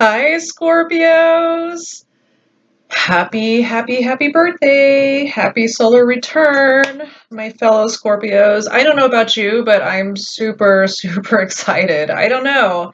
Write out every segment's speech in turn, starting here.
Hi, Scorpios. Happy birthday. Happy solar return, my fellow Scorpios. I don't know about you, but I'm super excited. I don't know.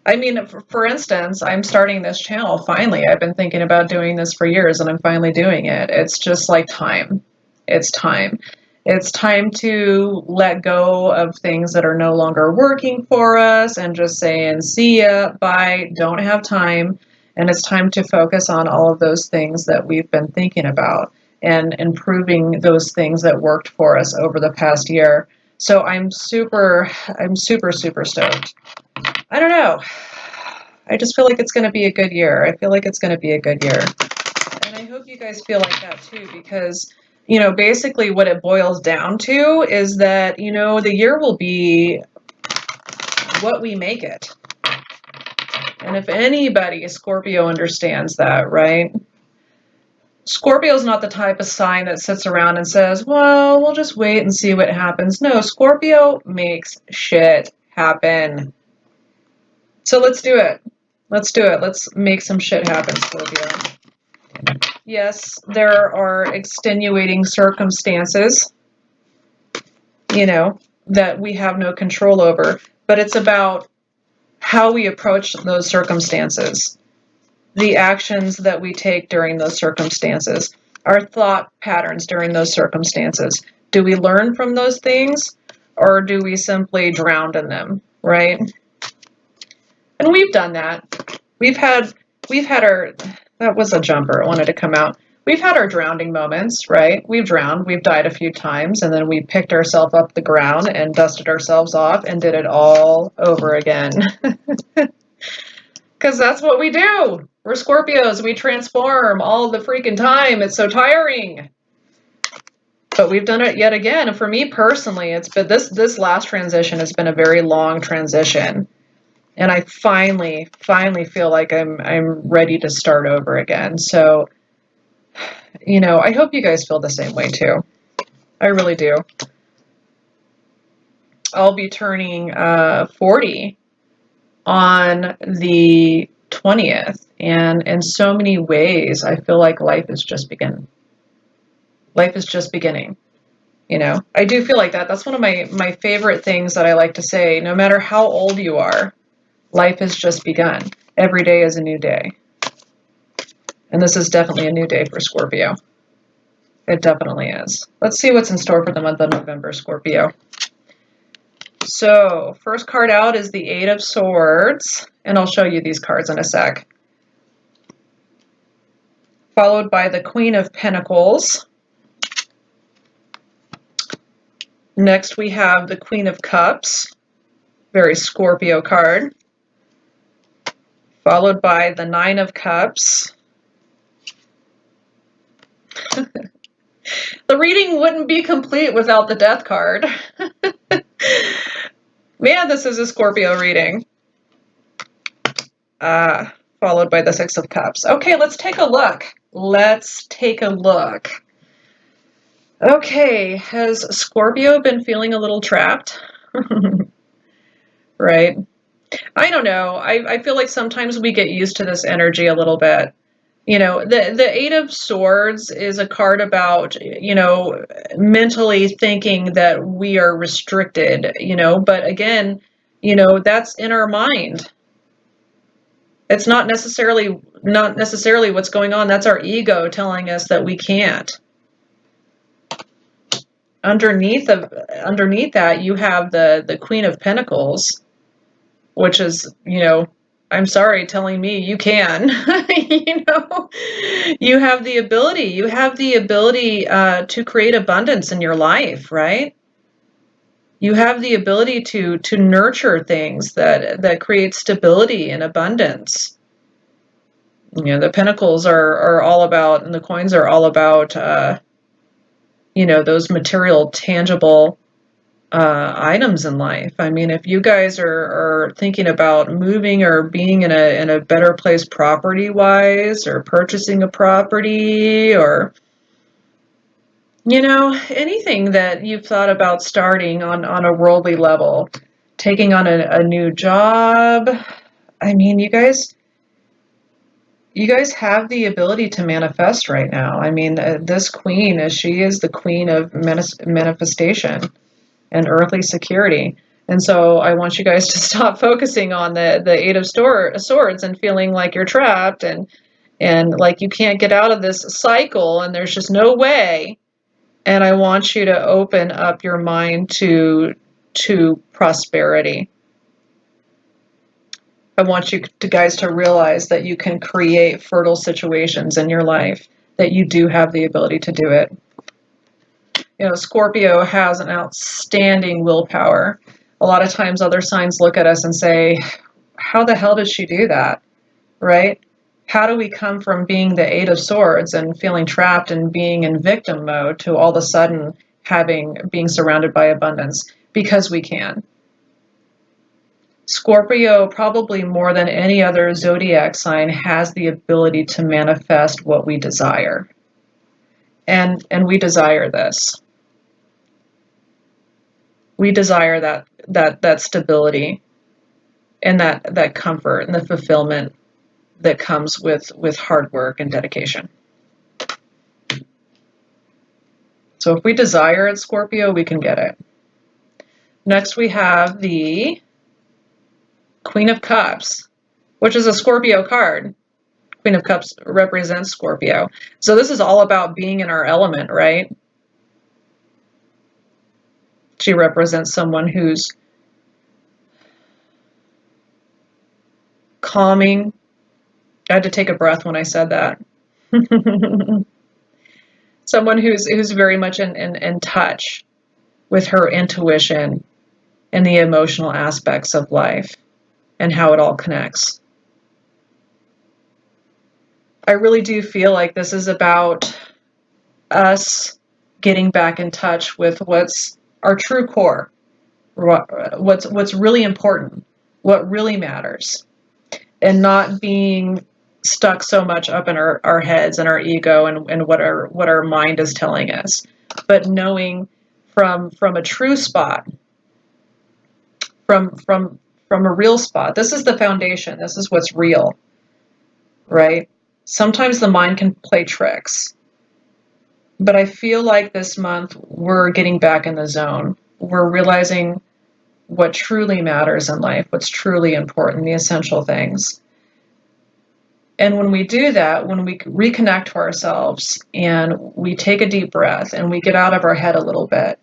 I mean, for instance, I'm starting this channel finally. I've been thinking about doing this for years and I'm finally doing it. It's just like time. It's time. It's time to let go of things that are no longer working for us and just saying, see ya, bye, don't have time. And it's time to focus on all of those things that we've been thinking about and improving those things that worked for us over the past year. So I'm super stoked. I don't know. I just feel like it's going to be a good year. I feel like it's going to be a good year. And I hope you guys feel like that too, because, basically what it boils down to is that, the year will be what we make it. And if anybody, Scorpio understands that, right? Scorpio's not the type of sign that sits around and says, well, we'll just wait and see what happens. No, Scorpio makes shit happen. So let's do it. Let's do it. Let's make some shit happen, Scorpio. Yes, there are extenuating circumstances, that we have no control over, but it's about how we approach those circumstances, the actions that we take during those circumstances, our thought patterns during those circumstances. Do we learn from those things or do we simply drown in them, right? And we've done that. We've had our, that was a jumper, it wanted to come out. We've had our drowning moments, right? We've drowned, we've died a few times, and then we picked ourselves up the ground and dusted ourselves off and did it all over again. Because that's what we do. We're Scorpios, we transform all the freaking time. It's so tiring. But we've done it yet again. And for me personally, it's been this last transition has been a very long transition. And I finally feel like I'm ready to start over again. So, I hope you guys feel the same way too. I really do. I'll be turning 40 on the 20th. And in so many ways, I feel like life is just beginning. Life is just beginning. I do feel like that. That's one of my favorite things that I like to say. No matter how old you are, life has just begun. Every day is a new day. And this is definitely a new day for Scorpio. It definitely is. Let's see what's in store for the month of November, Scorpio. So, first card out is the Eight of Swords. And I'll show you these cards in a sec. Followed by the Queen of Pentacles. Next, we have the Queen of Cups. Very Scorpio card. Followed by the Nine of Cups. The reading wouldn't be complete without the Death card. Man, this is a Scorpio reading. Followed by the Six of Cups. Okay, let's take a look. Let's take a look. Okay, has Scorpio been feeling a little trapped? Right? I don't know. I feel like sometimes we get used to this energy a little bit. The Eight of Swords is a card about, mentally thinking that we are restricted, but again, that's in our mind. It's not necessarily what's going on. That's our ego telling us that we can't. Underneath that, you have the Queen of Pentacles, which is, I'm sorry, telling me you can. You have the ability to create abundance in your life, right? You have the ability to nurture things that create stability and abundance. The pentacles are all about, and the coins are all about, those material, tangible items in life. I mean, if you guys are thinking about moving or being in a better place property-wise, or purchasing a property, or anything that you've thought about starting on a worldly level, taking on a new job. I mean, you guys you guys have the ability to manifest right now. I mean, this queen, she is the queen of manifestation and earthly security. And so I want you guys to stop focusing on the Eight of Swords and feeling like you're trapped and like you can't get out of this cycle and there's just no way. And I want you to open up your mind to prosperity. I want you guys to realize that you can create fertile situations in your life, that you do have the ability to do it. You know, Scorpio has an outstanding willpower. A lot of times other signs look at us and say, how the hell did she do that? Right? How do we come from being the Eight of Swords and feeling trapped and being in victim mode to all of a sudden being surrounded by abundance? Because we can. Scorpio, probably more than any other zodiac sign, has the ability to manifest what we desire. And we desire this. We desire that stability and that comfort and the fulfillment that comes with hard work and dedication. So if we desire it, Scorpio, we can get it. Next we have the Queen of Cups, which is a Scorpio card. Queen of Cups represents Scorpio. So this is all about being in our element, right? She represents someone who's calming. I had to take a breath when I said that. Someone who's very much in touch with her intuition and the emotional aspects of life and how it all connects. I really do feel like this is about us getting back in touch with what's our true core, what's really important, what really matters, and not being stuck so much up in our heads and our ego and what our mind is telling us, but knowing from a true spot, from a real spot. This is the foundation. This is what's real, right? Sometimes the mind can play tricks, but I feel like this month we're getting back in the zone. We're realizing what truly matters in life, what's truly important, the essential things. And when we do that, when we reconnect to ourselves and we take a deep breath and we get out of our head a little bit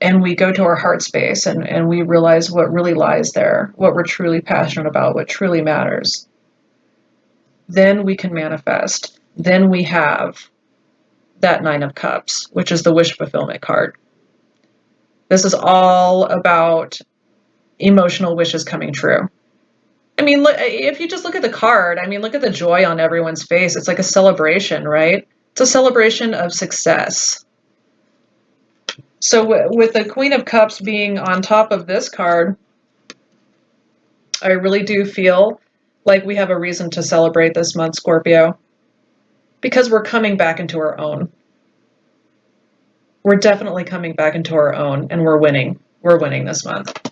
and we go to our heart space and we realize what really lies there, what we're truly passionate about, what truly matters, then we can manifest. Then we have that Nine of Cups, which is the wish fulfillment card. This is all about emotional wishes coming true. I mean, look, if you just look at the card, I mean, look at the joy on everyone's face. It's like a celebration, right? It's a celebration of success. So with the Queen of Cups being on top of this card, I really do feel like we have a reason to celebrate this month, Scorpio, because we're coming back into our own. We're definitely coming back into our own, and we're winning. We're winning this month.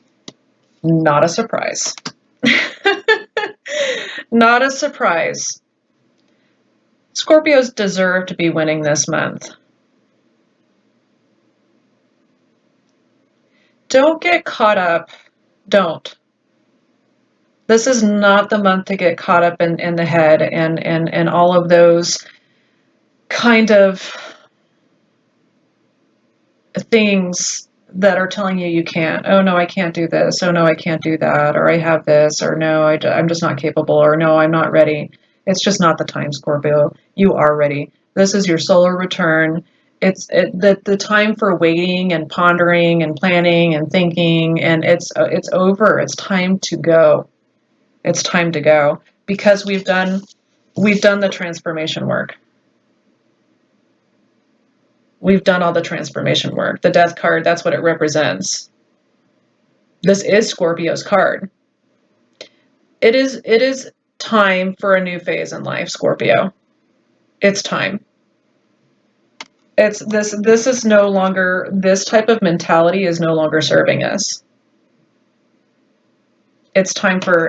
Not a surprise. Not a surprise. Scorpios deserve to be winning this month. Don't get caught up. Don't. This is not the month to get caught up in the head and all of those kind of things that are telling you can't. Oh, no, I can't do this. Oh, no, I can't do that. Or I have this. Or no, I'm just not capable. Or no, I'm not ready. It's just not the time, Scorpio. You are ready. This is your solar return. It's the time for waiting and pondering and planning and thinking, and it's over. It's time to go. It's time to go because we've done the transformation work. We've done all the transformation work. The Death card, that's what it represents. This is Scorpio's card. It is time for a new phase in life, Scorpio. It's time. It's this is no longer, this type of mentality is no longer serving us. It's time for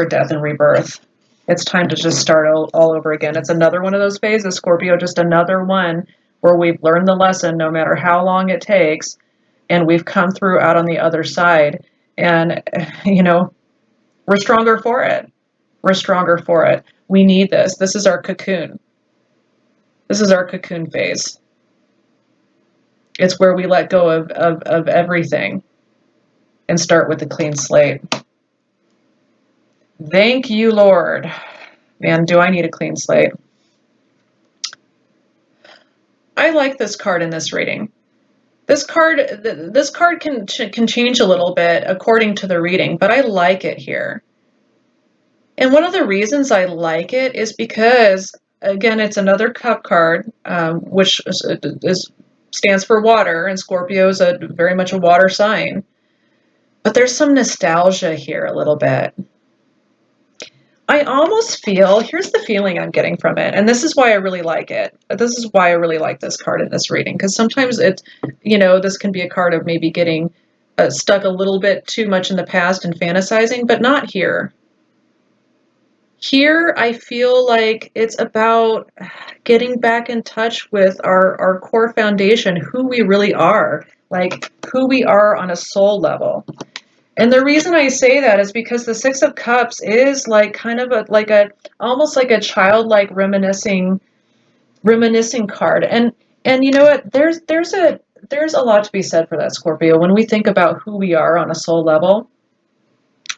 death and rebirth. It's time to just start all over again. It's another one of those phases, Scorpio, just another one where we've learned the lesson no matter how long it takes, and we've come through out on the other side. And, we're stronger for it. We're stronger for it. We need this. This is our cocoon. This is our cocoon phase. It's where we let go of everything and start with a clean slate. Thank you, Lord. Man, do I need a clean slate. I like this card in this reading. This card can change a little bit according to the reading, but I like it here. And one of the reasons I like it is because, again, it's another cup card, which stands for water, and Scorpio is very much a water sign. But there's some nostalgia here a little bit. I almost feel, here's the feeling I'm getting from it, and this is why I really like it. This is why I really like this card in this reading, because sometimes this can be a card of maybe getting stuck a little bit too much in the past and fantasizing, but not here. Here, I feel like it's about getting back in touch with our core foundation, who we really are, like who we are on a soul level. And the reason I say that is because the Six of Cups is like kind of almost like a childlike reminiscing card. And you know what? There's a lot to be said for that, Scorpio. When we think about who we are on a soul level,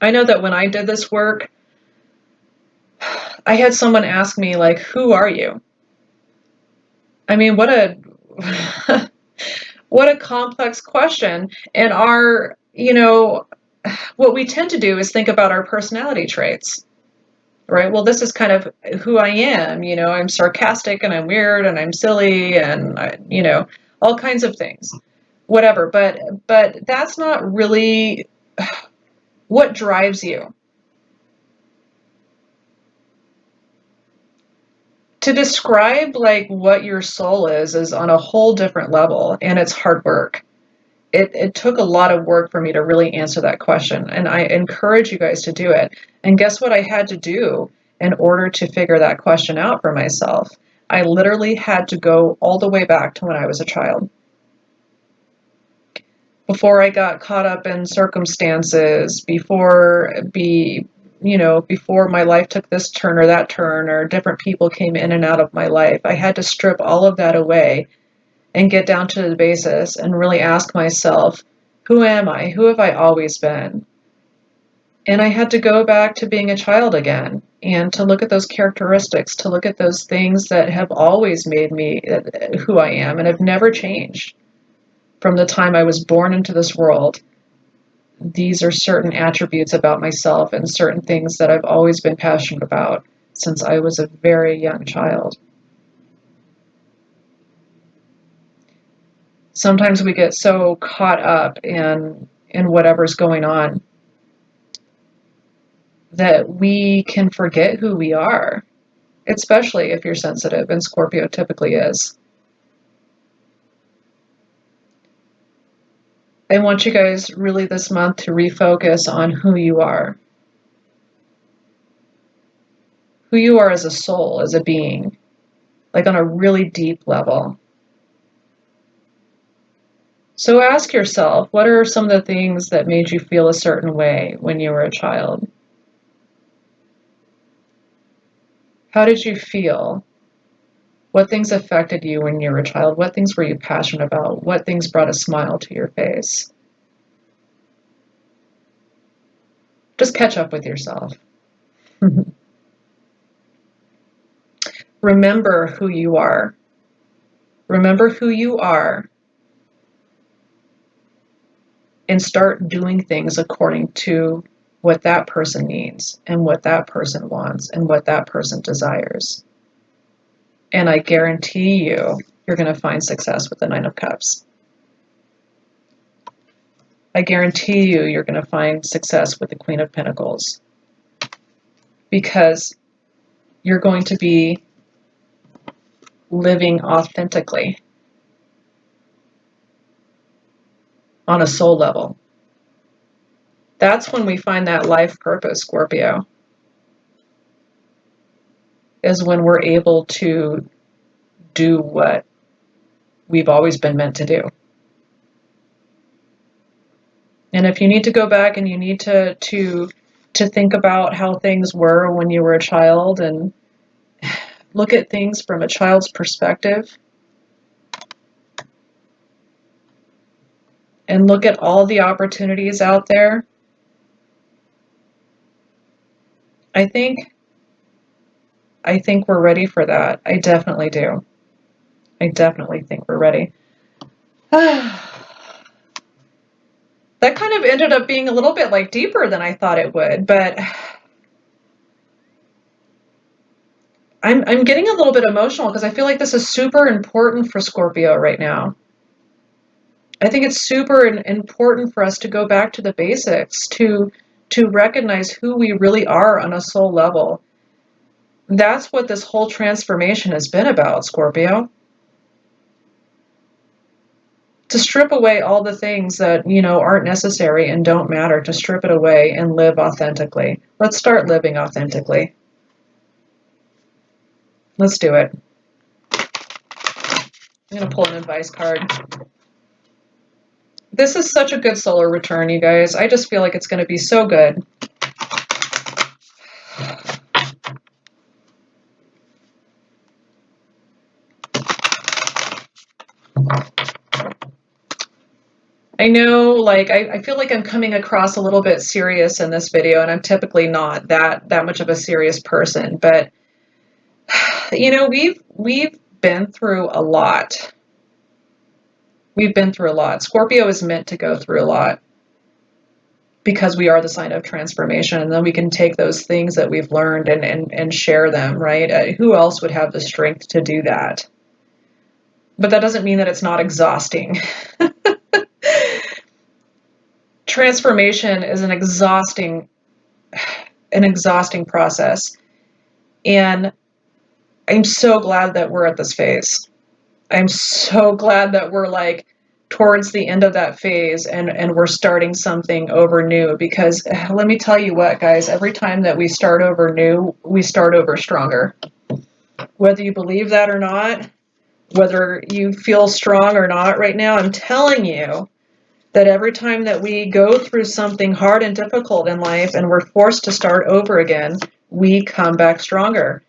I know that when I did this work, I had someone ask me, like, who are you? I mean, what a what a complex question. And what we tend to do is think about our personality traits, right? Well, this is kind of who I am. I'm sarcastic and I'm weird and I'm silly and all kinds of things, whatever. But that's not really what drives you. To describe like what your soul is on a whole different level, and it's hard work. It took a lot of work for me to really answer that question, and I encourage you guys to do it. And guess what I had to do in order to figure that question out for myself? I literally had to go all the way back to when I was a child. Before I got caught up in circumstances, before my life took this turn or that turn, or different people came in and out of my life, I had to strip all of that away and get down to the basis and really ask myself, who am I? Who have I always been? And I had to go back to being a child again and to look at those characteristics, to look at those things that have always made me who I am and have never changed from the time I was born into this world. These are certain attributes about myself and certain things that I've always been passionate about since I was a very young child. Sometimes we get so caught up in whatever's going on that we can forget who we are, especially if you're sensitive, and Scorpio typically is. I want you guys really this month to refocus on who you are. Who you are as a soul, as a being, like on a really deep level. So ask yourself, what are some of the things that made you feel a certain way when you were a child? How did you feel? What things affected you when you were a child? What things were you passionate about? What things brought a smile to your face? Just catch up with yourself. Remember who you are. Remember who you are. And start doing things according to what that person needs and what that person wants and what that person desires. And I guarantee you're going to find success with the Nine of Cups. I guarantee you're going to find success with the Queen of Pentacles. Because you're going to be living authentically on a soul level. That's when we find that life purpose, Scorpio. is when we're able to do what we've always been meant to do. And if you need to go back and you need to think about how things were when you were a child and look at things from a child's perspective and look at all the opportunities out there, I think we're ready for that. I definitely do. I definitely think we're ready. That kind of ended up being a little bit like deeper than I thought it would, but I'm getting a little bit emotional because I feel like this is super important for Scorpio right now. I think it's super important for us to go back to the basics, to recognize who we really are on a soul level. That's what this whole transformation has been about, Scorpio. To strip away all the things that, aren't necessary and don't matter, to strip it away and live authentically. Let's start living authentically. Let's do it. I'm going to pull an advice card. This is such a good solar return, you guys. I just feel like it's going to be so good. I know, like, I feel like I'm coming across a little bit serious in this video, and I'm typically not that much of a serious person, but, we've been through a lot. We've been through a lot. Scorpio is meant to go through a lot because we are the sign of transformation, and then we can take those things that we've learned and share them, right? Who else would have the strength to do that? But that doesn't mean that it's not exhausting. Transformation is an exhausting process. And I'm so glad that we're at this phase. I'm so glad that we're like towards the end of that phase and we're starting something over new, because let me tell you what, guys, every time that we start over new, we start over stronger. Whether you believe that or not, whether you feel strong or not right now, I'm telling you that every time that we go through something hard and difficult in life and we're forced to start over again, we come back stronger.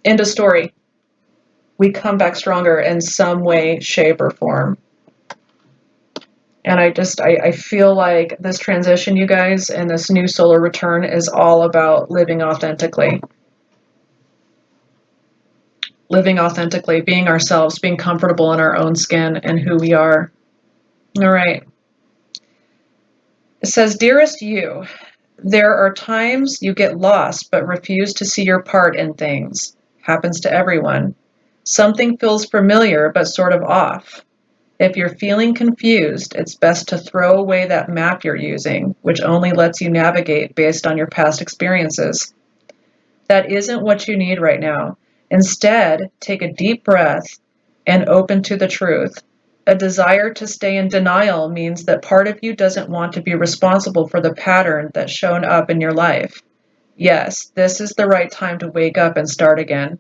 End of story. We come back stronger in some way, shape, or form. And I feel like this transition, you guys, and this new solar return is all about living authentically. Living authentically, being ourselves, being comfortable in our own skin and who we are. All right. It says, "Dearest you, there are times you get lost but refuse to see your part in things. Happens to everyone. Something feels familiar but sort of off. If you're feeling confused, it's best to throw away that map you're using, which only lets you navigate based on your past experiences. That isn't what you need right now. Instead, take a deep breath and open to the truth. A desire to stay in denial means that part of you doesn't want to be responsible for the pattern that's shown up in your life. Yes, this is the right time to wake up and start again.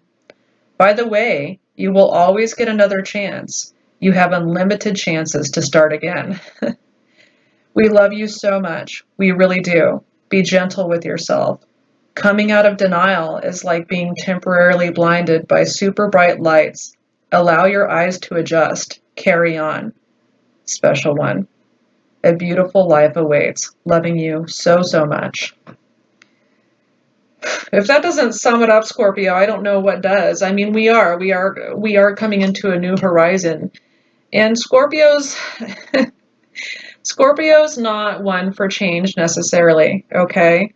By the way, you will always get another chance. You have unlimited chances to start again. We love you so much. We really do. Be gentle with yourself. Coming out of denial is like being temporarily blinded by super bright lights. Allow your eyes to adjust. Carry on. Special one. A beautiful life awaits. Loving you so, so much." If that doesn't sum it up, Scorpio, I don't know what does. I mean, we are coming into a new horizon. And Scorpio's not one for change necessarily, okay?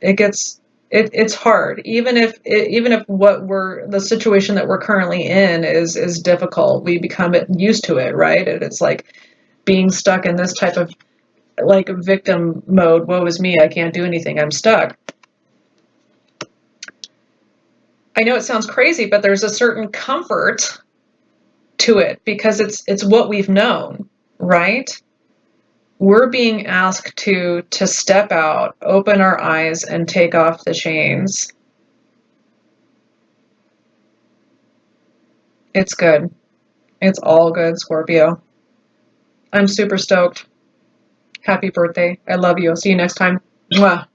It's hard. Even if the situation that we're currently in is difficult, we become used to it, right? It's like being stuck in this type of like victim mode. Woe is me, I can't do anything, I'm stuck. I know it sounds crazy, but there's a certain comfort to it because it's what we've known, right? We're being asked to step out, open our eyes, and take off the chains. It's good. It's all good, Scorpio. I'm super stoked. Happy birthday. I love you. I'll see you next time. Mwah.